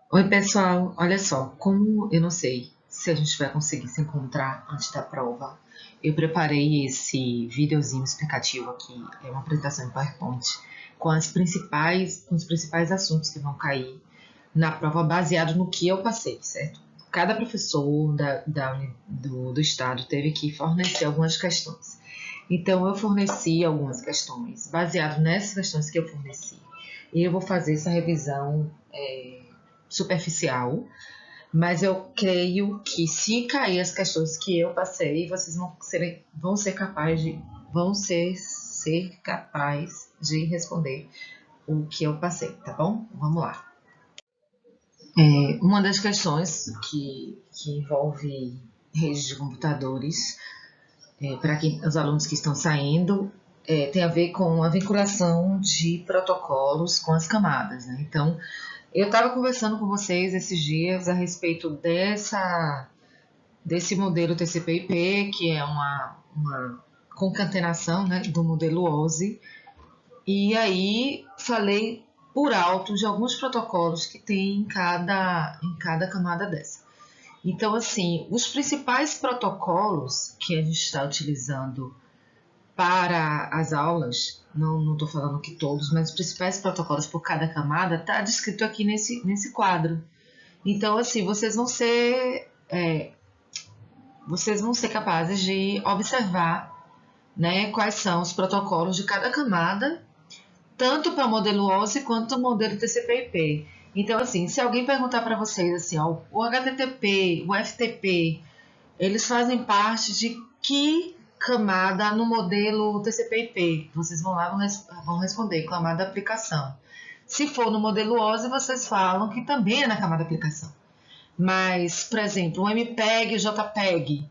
Oi, pessoal. Olha só, como eu não sei se a gente vai conseguir se encontrar antes da prova, eu preparei esse videozinho explicativo aqui, é uma apresentação em PowerPoint, com os principais assuntos que vão cair na prova, baseado no que eu passei, certo? Cada professor do estado teve que fornecer algumas questões. Então, eu forneci algumas questões, baseado nessas questões que eu forneci. E eu vou fazer essa revisão superficial, mas eu creio que se cair as questões que eu passei, vocês vão ser capaz de responder o que eu passei, tá bom? Vamos lá. Uma das questões que envolve redes de computadores, para os alunos que estão saindo, tem a ver com a vinculação de protocolos com as camadas, né? Então, eu estava conversando com vocês esses dias a respeito desse modelo TCP/IP, que é uma concatenação, né, do modelo OSI, e aí falei por alto de alguns protocolos que tem em cada camada dessa. Então, assim, os principais protocolos que a gente está utilizando para as aulas, não estou falando que todos, mas os principais protocolos por cada camada está descrito aqui nesse quadro. Então, assim, vocês vão ser capazes de observar, né, quais são os protocolos de cada camada, tanto para o modelo OSI quanto o modelo TCP/IP. Então, assim, se alguém perguntar para vocês assim, ó, o HTTP, o FTP, eles fazem parte de que camada no modelo TCP/IP? Vocês vão lá e vão responder camada aplicação. Se for no modelo OSI, vocês falam que também é na camada aplicação. Mas, por exemplo, o MPEG e o JPEG,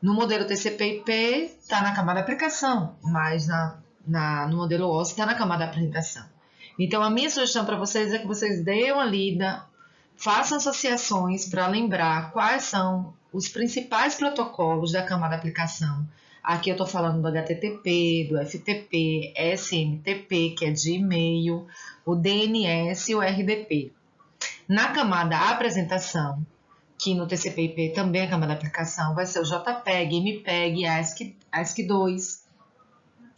no modelo TCP/IP está na camada aplicação, mas no modelo OSI está na camada apresentação. Então, a minha sugestão para vocês é que vocês deem uma lida, façam associações para lembrar quais são os principais protocolos da camada aplicação. Aqui eu estou falando do HTTP, do FTP, SMTP, que é de e-mail, o DNS e o RDP. Na camada apresentação, que no TCP/IP também é camada aplicação, vai ser o JPEG, MPEG, ASCII2.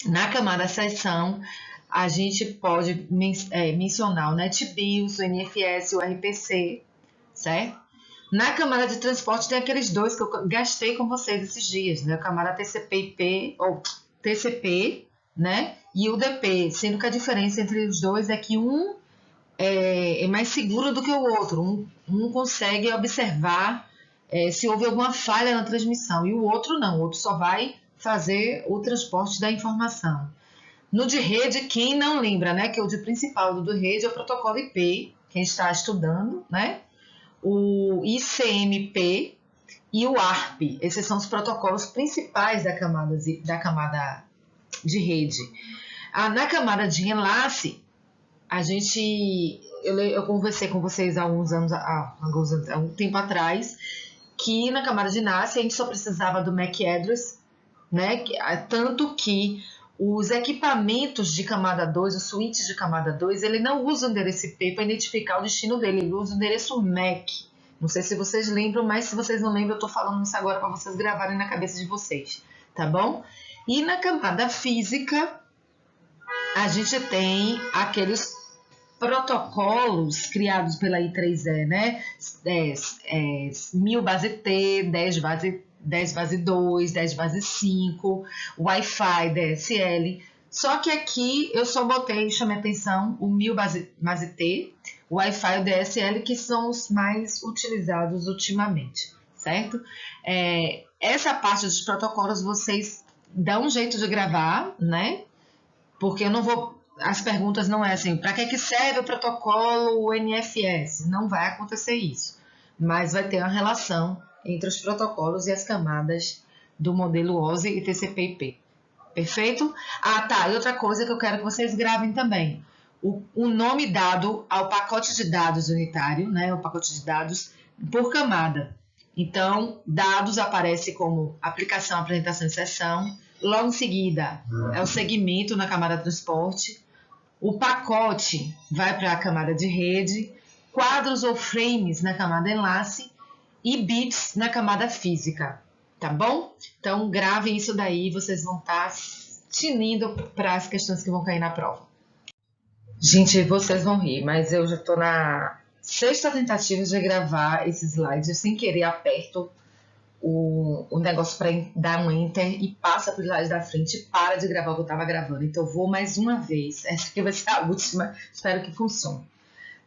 Na camada seção, a gente pode mencionar o NetBIOS, o NFS, o RPC, certo? Na camada de transporte tem aqueles dois que eu gastei com vocês esses dias, né? A camada TCP/IP ou TCP, né? E o UDP, sendo que a diferença entre os dois é que um é mais seguro do que o outro. Um consegue observar se houve alguma falha na transmissão e o outro não. O outro só vai fazer o transporte da informação. No de rede, quem não lembra, né, que o de principal do rede é o protocolo IP, quem está estudando, né? O ICMP e o ARP. Esses são os protocolos principais da camada de rede. Na camada de enlace, eu conversei com vocês há um tempo atrás, que na camada de enlace a gente só precisava do MAC address, né? Tanto que os equipamentos de camada 2, os switches de camada 2, ele não usa o endereço IP para identificar o destino dele, ele usa o endereço MAC. Não sei se vocês lembram, mas se vocês não lembram, eu estou falando isso agora para vocês gravarem na cabeça de vocês, tá bom? E na camada física, a gente tem aqueles protocolos criados pela I3E, né? 1000 base T, 10 base 2, 10 base 5, Wi-Fi, DSL. Só que aqui eu só chamei atenção o 1000 base T, o Wi-Fi e o DSL, que são os mais utilizados ultimamente, certo? Essa parte dos protocolos vocês dão um jeito de gravar, né? Porque eu não vou. As perguntas não é assim, para que serve o protocolo NFS? Não vai acontecer isso. Mas vai ter uma relação entre os protocolos e as camadas do modelo OSI e TCP/IP. Perfeito? Tá. E outra coisa que eu quero que vocês gravem também. O nome dado ao pacote de dados unitário, né? O pacote de dados por camada. Então, dados aparece como aplicação, apresentação e sessão. Logo em seguida, é o segmento na camada transporte. O pacote vai para a camada de rede. quadros ou frames na camada enlace e bits na camada física, tá bom? Então gravem isso daí, vocês vão estar tinindo para as questões que vão cair na prova. Gente, vocês vão rir, mas eu já estou na sexta tentativa de gravar esses slides, sem querer aperto o negócio para dar um enter e passa para o slide da frente e para de gravar o que eu estava gravando. Então eu vou mais uma vez, essa aqui vai ser a última, espero que funcione,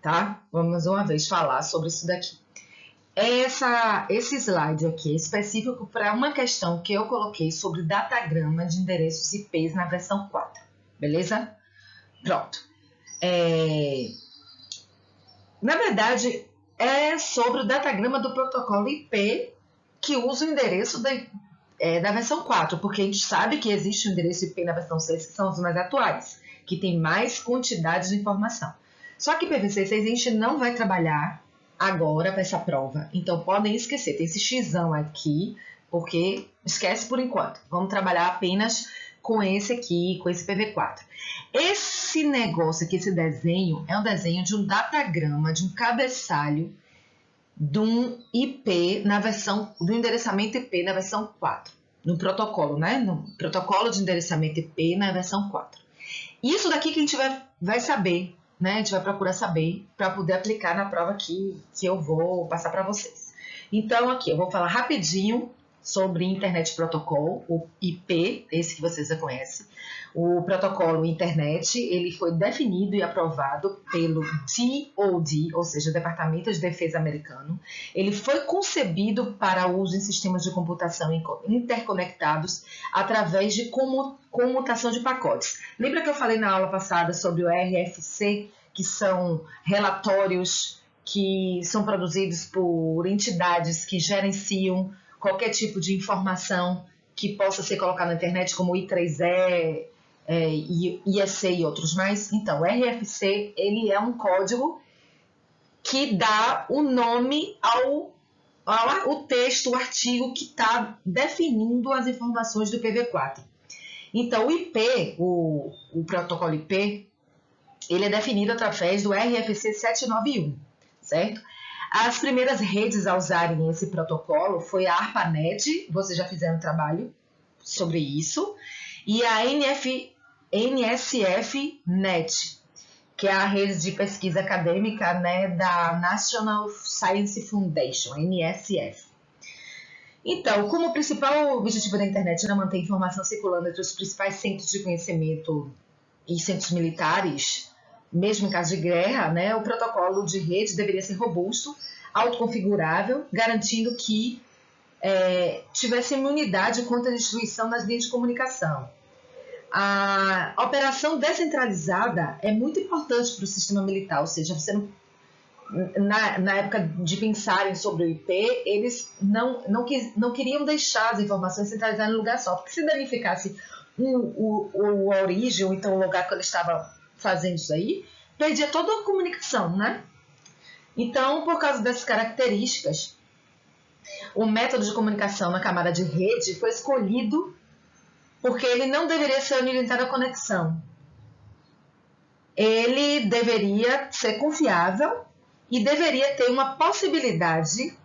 tá? Vamos uma vez falar sobre isso daqui. Esse slide aqui é específico para uma questão que eu coloquei sobre datagrama de endereços IPs na versão 4, beleza? Pronto. Na verdade, é sobre o datagrama do protocolo IP que usa o endereço da versão 4, porque a gente sabe que existe o endereço IP na versão 6, que são os mais atuais, que tem mais quantidade de informação. Só que IPv6 a gente não vai trabalhar agora para essa prova, então podem esquecer, tem esse xão aqui, porque esquece por enquanto. Vamos trabalhar apenas com esse aqui, com esse IPv4. Esse negócio aqui, esse desenho, é um desenho de um datagrama, de um cabeçalho de um IP na versão, do endereçamento IP na versão 4, no protocolo, né? No protocolo de endereçamento IP na versão 4. Isso daqui que a gente vai saber, né? A gente vai procurar saber para poder aplicar na prova que eu vou passar para vocês. Então, aqui eu vou falar rapidinho sobre Internet Protocol, o IP, esse que vocês já conhecem. O protocolo Internet, ele foi definido e aprovado pelo DoD, ou seja, Departamento de Defesa americano. Ele foi concebido para uso em sistemas de computação interconectados através de comutação de pacotes. Lembra que eu falei na aula passada sobre o RFC, que são relatórios que são produzidos por entidades que gerenciam qualquer tipo de informação que possa ser colocada na internet, como I3E, IEC e outros mais? Então, o RFC ele é um código que dá o nome ao texto, o artigo que está definindo as informações do IPv4. Então, o IP, o protocolo IP, ele é definido através do RFC 791, certo? As primeiras redes a usarem esse protocolo foi a ARPANET, vocês já fizeram um trabalho sobre isso, e a NSF-NET, que é a rede de pesquisa acadêmica, né, da National Science Foundation, NSF. Então, como o principal objetivo da internet era manter informação circulando entre os principais centros de conhecimento e centros militares, mesmo em caso de guerra, né, o protocolo de rede deveria ser robusto, autoconfigurável, garantindo que tivesse imunidade contra a destruição das linhas de comunicação. A operação descentralizada é muito importante para o sistema militar, ou seja, você na época de pensarem sobre o IP, eles não queriam deixar as informações centralizadas em um lugar só, porque se danificasse a origem, ou então o lugar que ele estava fazendo isso aí, perdia toda a comunicação, né? Então, por causa dessas características, o método de comunicação na camada de rede foi escolhido porque ele não deveria ser orientado à conexão. Ele deveria ser confiável e deveria ter uma possibilidade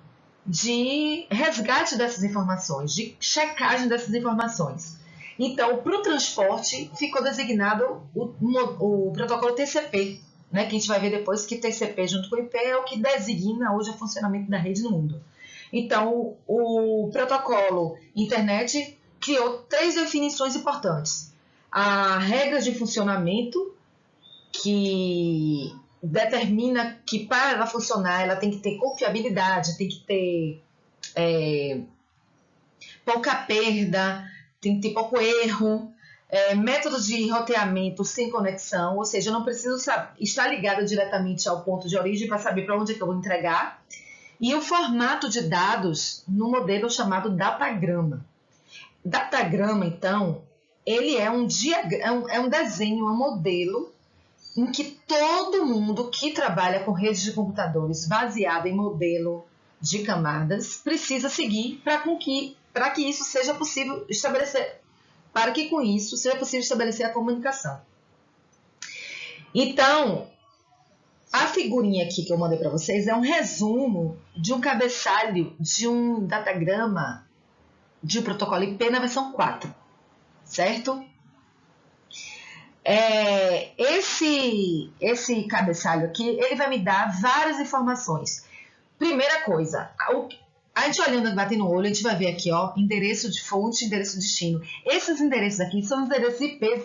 de resgate dessas informações, de checagem dessas informações. Então, para o transporte, ficou designado o protocolo TCP, né, que a gente vai ver depois que TCP junto com o IP é o que designa hoje o funcionamento da rede no mundo. Então, o protocolo Internet criou 3 definições importantes. A regra de funcionamento, que determina que para ela funcionar, ela tem que ter confiabilidade, tem que ter pouca perda, tem que ter pouco erro, métodos de roteamento sem conexão, ou seja, eu não preciso estar ligado diretamente ao ponto de origem para saber para onde é que eu vou entregar, e o formato de dados no modelo chamado datagrama. Datagrama, então, ele é um desenho, um modelo em que todo mundo que trabalha com redes de computadores baseado em modelo de camadas precisa seguir para que isso seja possível estabelecer, para que com isso seja possível estabelecer a comunicação. Então, A figurinha aqui que eu mandei para vocês é um resumo de um cabeçalho de um datagrama de um protocolo IP na versão 4, certo? Esse cabeçalho aqui, ele vai me dar várias informações. Primeira coisa, a gente olhando, batendo o olho, a gente vai ver aqui, ó, endereço de fonte, endereço de destino. Esses endereços aqui são os endereços IP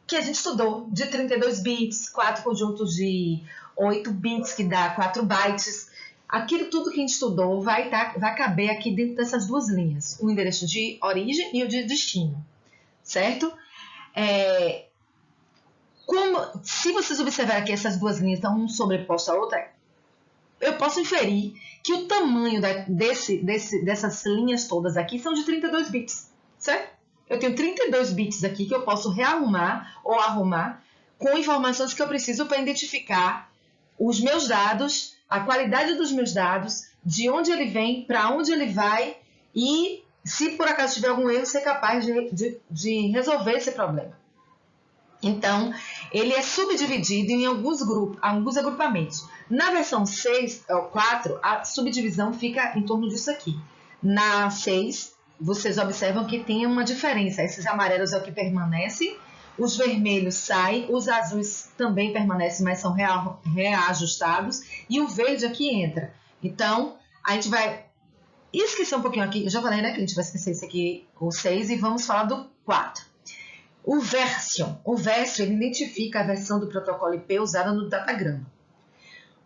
que a gente estudou, de 32 bits, 4 conjuntos de 8 bits, que dá 4 bytes. Aquilo tudo que a gente estudou vai caber aqui dentro dessas duas linhas, o endereço de origem e o de destino, certo? Se vocês observarem que essas duas linhas estão uma sobreposta à outra, eu posso inferir que o tamanho dessas linhas todas aqui são de 32 bits, certo? Eu tenho 32 bits aqui que eu posso rearrumar ou arrumar com informações que eu preciso para identificar os meus dados, a qualidade dos meus dados, de onde ele vem, para onde ele vai e, se por acaso tiver algum erro, ser capaz de resolver esse problema. Então, ele é subdividido em alguns agrupamentos. Na versão 6 ou 4, a subdivisão fica em torno disso aqui. Na 6, vocês observam que tem uma diferença. Esses amarelos é o que permanece, os vermelhos saem, os azuis também permanecem, mas são reajustados, e o verde aqui entra. Então, a gente vai esquecer um pouquinho aqui, eu já falei, né, que a gente vai esquecer esse aqui, o 6, e vamos falar do 4. O version ele identifica a versão do protocolo IP usada no datagrama.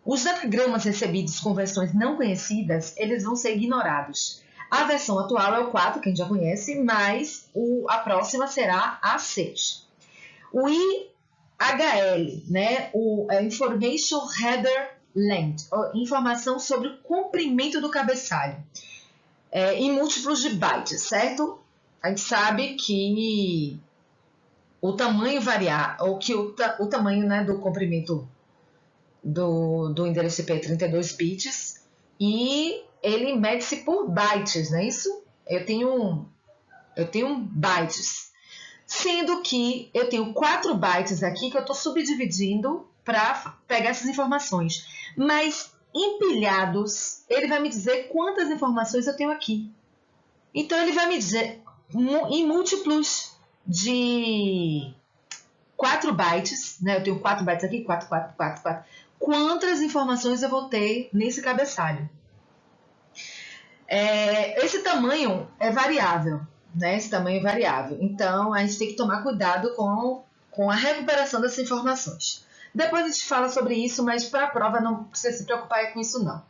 Os datagramas recebidos com versões não conhecidas, eles vão ser ignorados. A versão atual é o 4, que a gente já conhece, mas a próxima será a 6. O IHL, né, o Information Header Length, informação sobre o comprimento do cabeçalho, em múltiplos de bytes, certo? A gente sabe que o tamanho variar, ou que o tamanho, né, do comprimento do endereço IP é 32 bits, e ele mede-se por bytes, não é isso? Eu tenho bytes, sendo que eu tenho 4 bytes aqui que eu estou subdividindo para pegar essas informações, mas empilhados, ele vai me dizer quantas informações eu tenho aqui. Então, ele vai me dizer em múltiplos de 4 bytes, né? Eu tenho 4 bytes aqui, 4, quantas informações eu vou ter nesse cabeçalho. Esse tamanho é variável, né? Esse tamanho é variável. Então, a gente tem que tomar cuidado com a recuperação dessas informações. Depois a gente fala sobre isso, mas para a prova não precisa se preocupar com isso, não.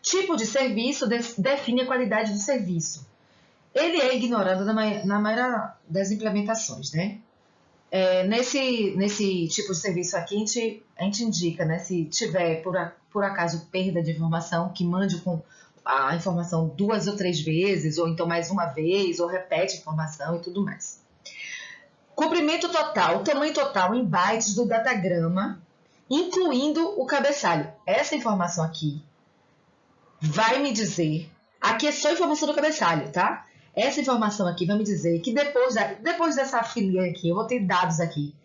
Tipo de serviço define a qualidade do serviço. Ele é ignorado na maioria das implementações, né? Nesse tipo de serviço aqui, a gente indica, né? Se tiver, por acaso, perda de informação, que mande com a informação 2 ou 3 vezes, ou então mais uma vez, ou repete a informação e tudo mais. Comprimento total, o tamanho total em bytes do datagrama, incluindo o cabeçalho. Essa informação aqui vai me dizer... Aqui é só informação do cabeçalho, tá? Essa informação aqui vai me dizer que depois dessa filinha aqui, eu vou ter dados aqui.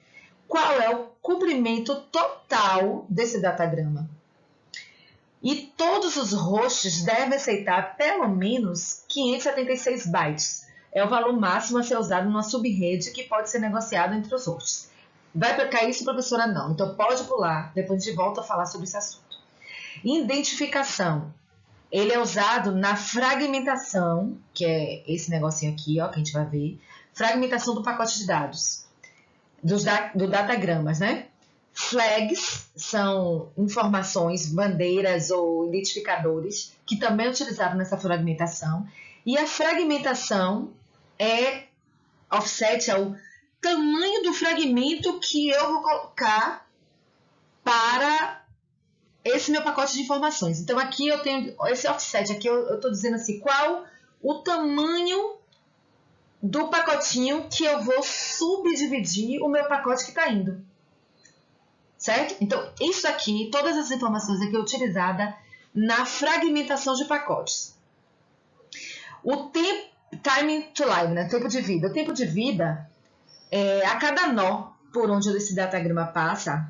Qual é o comprimento total desse datagrama? E todos os hosts devem aceitar pelo menos 576 bytes. É o valor máximo a ser usado numa subrede que pode ser negociado entre os hosts. Vai para cá isso, professora? Não. Então pode pular, depois a gente volta a falar sobre esse assunto. Identificação. Ele é usado na fragmentação, que é esse negocinho aqui, ó, que a gente vai ver. Fragmentação do pacote de dados, do datagramas, né? Flags são informações, bandeiras ou identificadores, que também é utilizado nessa fragmentação. E a fragmentação offset, é o tamanho do fragmento que eu vou colocar para esse meu pacote de informações. Então, aqui eu tenho esse offset, aqui eu estou dizendo assim, qual o tamanho do pacotinho que eu vou subdividir o meu pacote que está indo. Certo? Então, isso aqui, todas as informações aqui é utilizada na fragmentação de pacotes. O time to live, né? Tempo de vida. O tempo de vida, a cada nó por onde esse datagrama passa,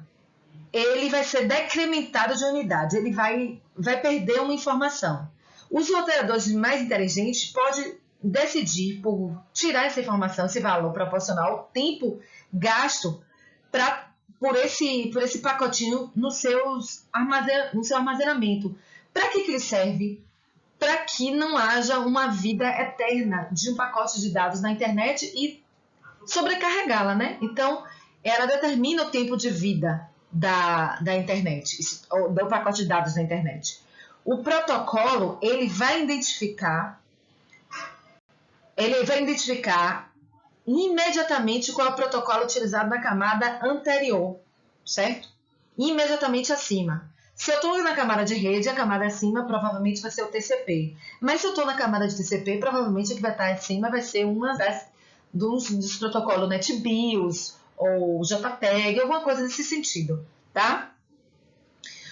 ele vai ser decrementado de unidade, ele vai perder uma informação. Os roteadores mais inteligentes podem decidir por tirar essa informação, esse valor proporcional ao tempo gasto por esse pacotinho no seu armazenamento. Para que ele serve? Para que não haja uma vida eterna de um pacote de dados na internet e sobrecarregá-la, né? Então, ela determina o tempo de vida da internet, do pacote de dados da internet. O protocolo, ele vai identificar imediatamente qual é o protocolo utilizado na camada anterior, certo? Imediatamente acima. Se eu estou na camada de rede, a camada acima provavelmente vai ser o TCP. Mas se eu estou na camada de TCP, provavelmente o que vai estar acima vai ser uma dos protocolos NetBIOS ou JTAG, alguma coisa nesse sentido, tá?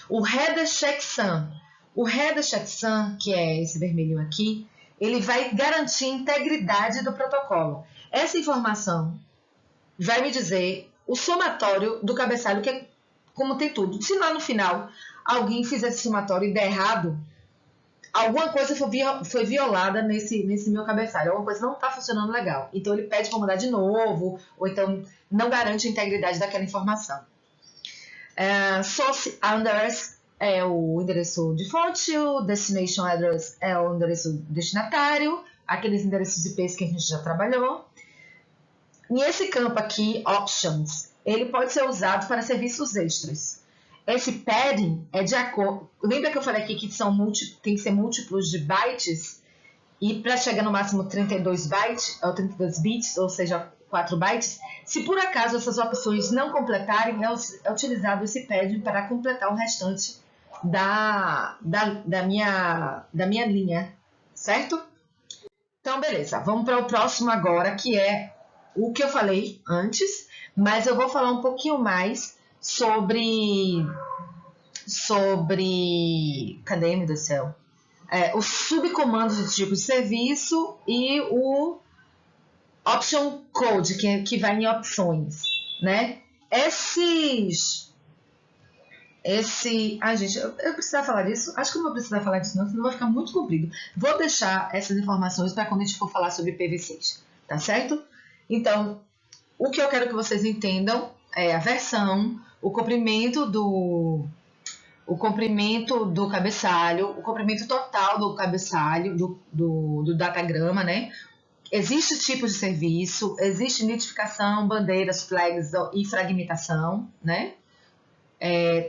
O header checksum. O header checksum, que é esse vermelhinho aqui, ele vai garantir a integridade do protocolo. Essa informação vai me dizer o somatório do cabeçalho, que é como tem tudo. Se lá no final alguém fizer esse somatório e der errado, alguma coisa foi violada nesse meu cabeçalho, alguma coisa não está funcionando legal. Então ele pede para mudar de novo, ou então não garante a integridade daquela informação. Source address é o endereço de fonte, o destination address é o endereço destinatário, aqueles endereços IPs que a gente já trabalhou. E esse campo aqui, options, ele pode ser usado para serviços extras. Esse padding é de acordo... Lembra que eu falei aqui que tem que ser múltiplos de bytes? E para chegar no máximo 32 bytes, ou 32 bits, ou seja, 4 bytes, se por acaso essas opções não completarem, é utilizado esse padding para completar o restante da minha linha, certo? Então, beleza. Vamos para o próximo agora, que é o que eu falei antes, mas eu vou falar um pouquinho mais sobre cadê, meu Deus do céu? Os subcomandos do tipo de serviço e o option code, que vai em opções, né? Gente, eu precisava falar disso? Acho que não vou precisar falar disso não, senão vai ficar muito comprido. Vou deixar essas informações para quando a gente for falar sobre PV6, tá certo? Então, o que eu quero que vocês entendam é a versão, o comprimento do cabeçalho, o comprimento total do cabeçalho, do datagrama, né? Existe tipo de serviço, existe identificação, bandeiras, flags e fragmentação, né?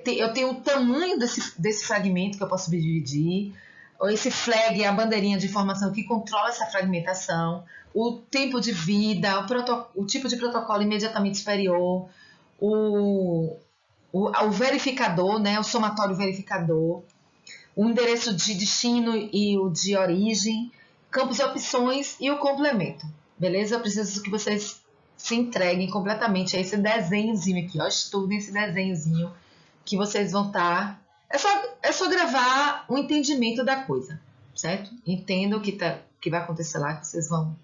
Eu tenho o tamanho desse fragmento que eu posso dividir, esse flag é a bandeirinha de informação que controla essa fragmentação, o tempo de vida, o tipo de protocolo imediatamente superior, o verificador, né, o somatório verificador, o endereço de destino e o de origem, campos de opções e o complemento. Beleza? Eu preciso que vocês se entreguem completamente a esse desenhozinho aqui. Ó, estudem esse desenhozinho que vocês vão estar... É só gravar o entendimento da coisa, certo? Entenda o que vai acontecer lá, que vocês vão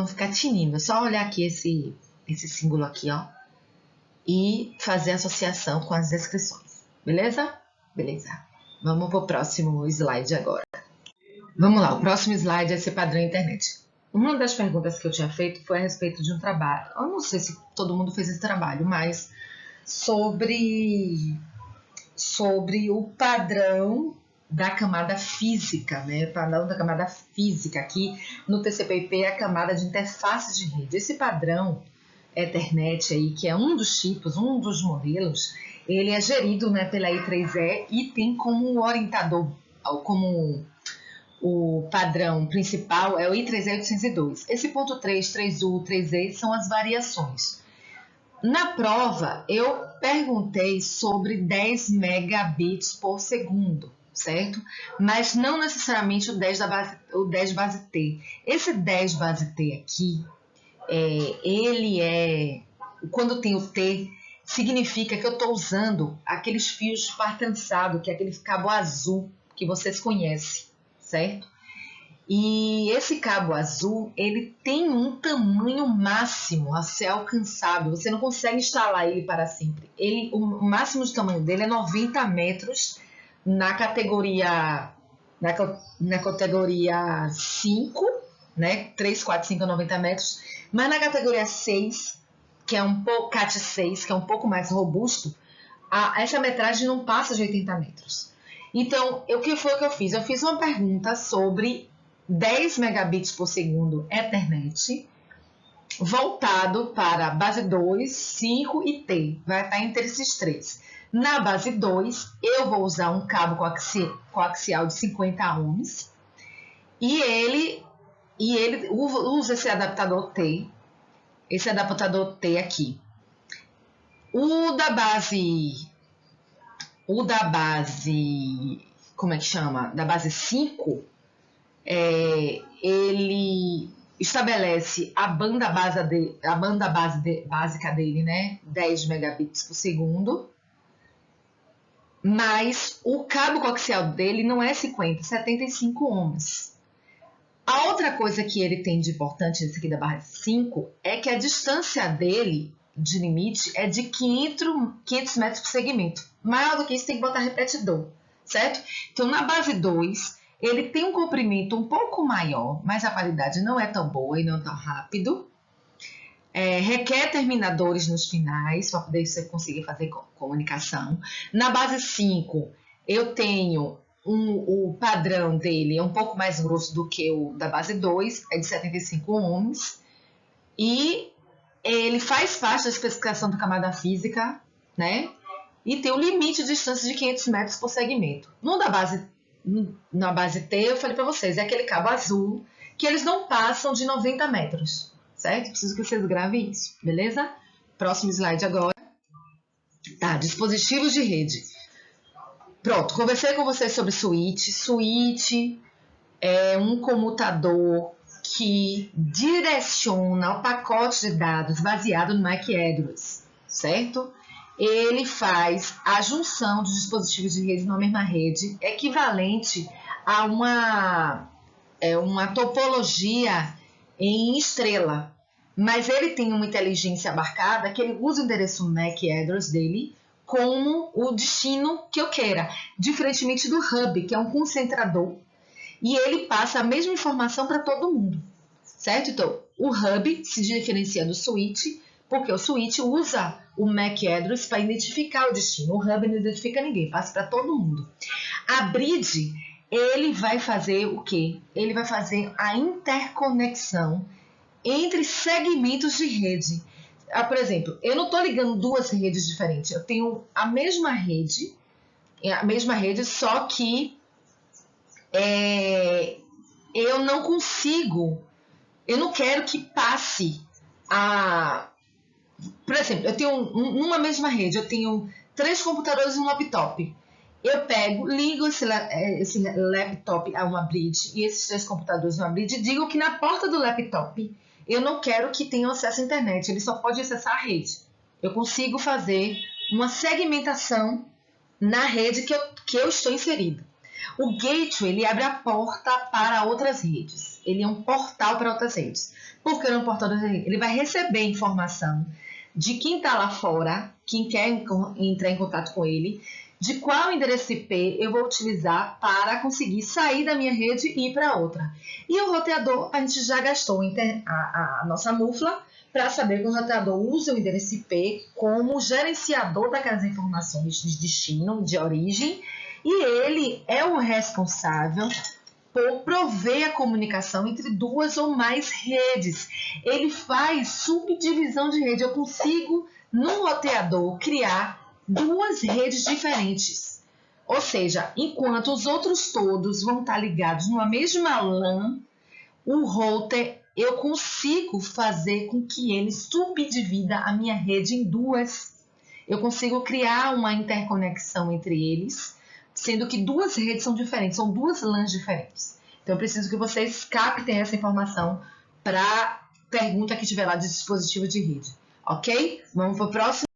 ficar tinindo. É só olhar aqui esse símbolo aqui, ó, e fazer associação com as descrições. Beleza? Beleza. Vamos para o próximo slide agora. Vamos lá, o próximo slide é esse padrão internet. Uma das perguntas que eu tinha feito foi a respeito de um trabalho. Eu não sei se todo mundo fez esse trabalho, mas sobre o padrão da camada física, né? O padrão da camada física aqui no TCP/IP é a camada de interface de rede. Esse padrão Ethernet aí, que é um dos tipos, um dos modelos, ele é gerido, né, pela I3E e tem como orientador, como o padrão principal é o I3E 802. Esse ponto 3, 3U, 3E são as variações. Na prova, eu perguntei sobre 10 megabits por segundo, certo? Mas não necessariamente o 10 base T. Esse 10 base T aqui, quando tem o T, significa que eu estou usando aqueles fios espartançados, que é aquele cabo azul que vocês conhecem, certo? E esse cabo azul, ele tem um tamanho máximo a ser alcançável. Você não consegue instalar ele para sempre. O máximo de tamanho dele é 90 metros na categoria, na categoria 5, né? 3, 4, 5, 90 metros. Mas na categoria 6, que é um pouco CAT 6, que é um pouco mais robusto, essa metragem não passa de 80 metros. Então, o que foi que eu fiz? Eu fiz uma pergunta sobre 10 megabits por segundo Ethernet, voltado para base 2, 5 e T. Vai estar entre esses três. Na base 2, eu vou usar um cabo coaxial de 50 ohms e ele usa esse adaptador T aqui. O da base, como é que chama? Da base 5, ele estabelece a banda básica dele, né? 10 megabits por segundo. Mas o cabo coaxial dele não é 50, 75 ohms. A outra coisa que ele tem de importante nesse aqui da base 5 é que a distância dele de limite é de 500 metros por segmento. Maior do que isso tem que botar repetidor, certo? Então na base 2 ele tem um comprimento um pouco maior, mas a qualidade não é tão boa e não tão rápido. Requer terminadores nos finais para poder você conseguir fazer comunicação. Na base 5 eu tenho o padrão dele é um pouco mais grosso do que o da base 2, é de 75 ohms, e ele faz parte da especificação da camada física, né? E tem um limite de distância de 500 metros por segmento. Na base T, eu falei para vocês, é aquele cabo azul que eles não passam de 90 metros, certo? Preciso que vocês gravem isso, beleza? Próximo slide agora. Tá, dispositivos de rede. Pronto, conversei com vocês sobre switch. Switch é um comutador que direciona o pacote de dados baseado no MAC address, certo? Ele faz a junção de dispositivos de rede numa mesma rede, equivalente a uma topologia em estrela. Mas ele tem uma inteligência abarcada que ele usa o endereço MAC address dele como o destino que eu queira, diferentemente do hub, que é um concentrador, e ele passa a mesma informação para todo mundo, certo? Então, o hub se diferencia do switch, porque o switch usa o MAC address para identificar o destino. O hub não identifica ninguém, passa para todo mundo. A bridge, ele vai fazer o quê? Ele vai fazer a interconexão entre segmentos de rede. Por exemplo, eu não estou ligando duas redes diferentes, eu tenho a mesma rede, só que eu não consigo, eu não quero que passe por exemplo, eu tenho numa mesma rede, eu tenho 3 computadores e um laptop. Eu ligo esse laptop a uma bridge e esses 3 computadores a uma bridge e digo que na porta do laptop eu não quero que tenha acesso à internet, ele só pode acessar a rede. Eu consigo fazer uma segmentação na rede que eu estou inserido. O gateway, ele abre a porta para outras redes. Ele é um portal para outras redes. Por que não é um portal para outras redes? Ele vai receber informação de quem está lá fora, quem quer entrar em contato com ele, de qual endereço IP eu vou utilizar para conseguir sair da minha rede e ir para outra. E o roteador, a gente já gastou a nossa mufla para saber que o roteador usa o endereço IP como gerenciador daquelas informações de destino, de origem, e ele é o responsável por prover a comunicação entre 2 ou mais redes. Ele faz subdivisão de rede. Eu consigo, no roteador, criar 2 redes diferentes. Ou seja, enquanto os outros todos vão estar ligados numa mesma LAN, o router, eu consigo fazer com que ele subdivida a minha rede em 2. Eu consigo criar uma interconexão entre eles, sendo que 2 redes são diferentes, são 2 LANs diferentes. Então, eu preciso que vocês captem essa informação para a pergunta que tiver lá de dispositivo de rede. Ok? Vamos para o próximo.